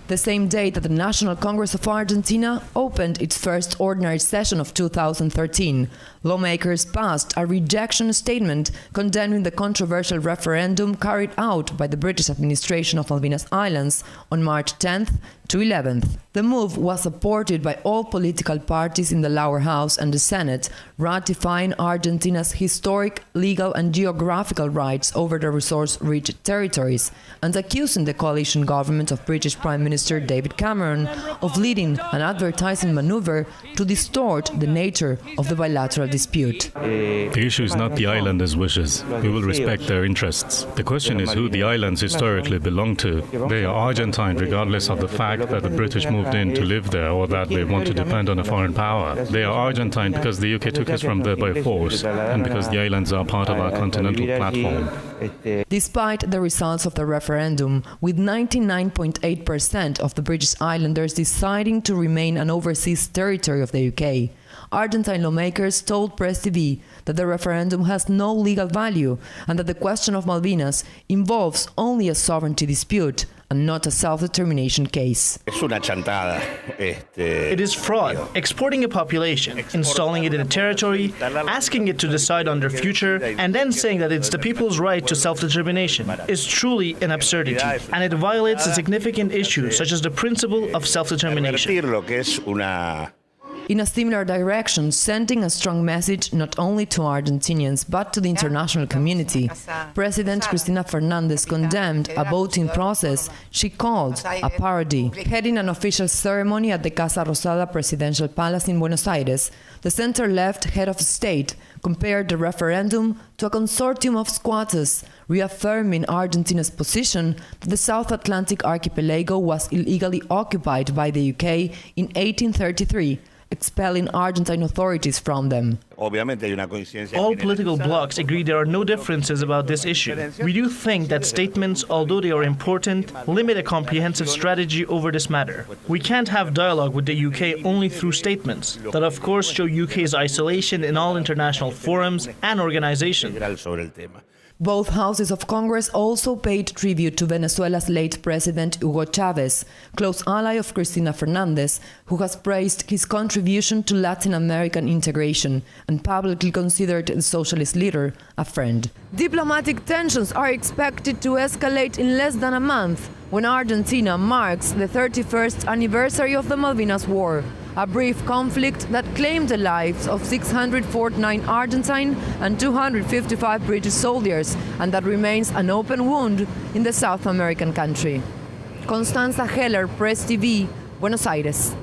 the same day that the National Congress of Argentina opened its first ordinary session of 2013. Lawmakers passed a rejection statement condemning the controversial referendum carried out by the British administration of Malvinas Islands on March 10th to 11th. The move was supported by all political parties in the lower house and the Senate, ratifying Argentina's historic, legal and geographical rights over the resource-rich territories and accusing the coalition government of British Prime Minister David Cameron of leading an advertising maneuver to distort the nature of the bilateral dispute. The issue is not the islanders' wishes. We will respect their interests. The question is who the islands historically belong to. They are Argentine regardless of the fact that the British moved in to live there or that they want to depend on a foreign power. They are Argentine because the UK took us from there by force and because the islands are part of our continental platform. Despite the results of the referendum, with 99.8% of the British Islanders deciding to remain an overseas territory of the UK, Argentine lawmakers told Press TV that the referendum has no legal value and that the question of Malvinas involves only a sovereignty dispute and not a self-determination case. It is fraud, exporting a population, installing it in a territory, asking it to decide on their future, and then saying that it's the people's right to self-determination is truly an absurdity, and it violates a significant issue such as the principle of self-determination. In a similar direction, sending a strong message not only to Argentinians but to the international community, President Cristina Fernández condemned a voting process she called a parody. Heading an official ceremony at the Casa Rosada Presidential Palace in Buenos Aires, the center-left head of state compared the referendum to a consortium of squatters, reaffirming Argentina's position that the South Atlantic archipelago was illegally occupied by the UK in 1833, expelling Argentine authorities from them. All political blocs agree there are no differences about this issue. We do think that statements, although they are important, limit a comprehensive strategy over this matter. We can't have dialogue with the UK only through statements that of course show UK's isolation in all international forums and organizations. Both houses of Congress also paid tribute to Venezuela's late president Hugo Chavez, close ally of Cristina Fernández, who has praised his contribution to Latin American integration and publicly considered the socialist leader a friend. Diplomatic tensions are expected to escalate in less than a month when Argentina marks the 31st anniversary of the Malvinas War, a brief conflict that claimed the lives of 649 Argentine and 255 British soldiers, and that remains an open wound in the South American country. Constanza Heller, Press TV, Buenos Aires.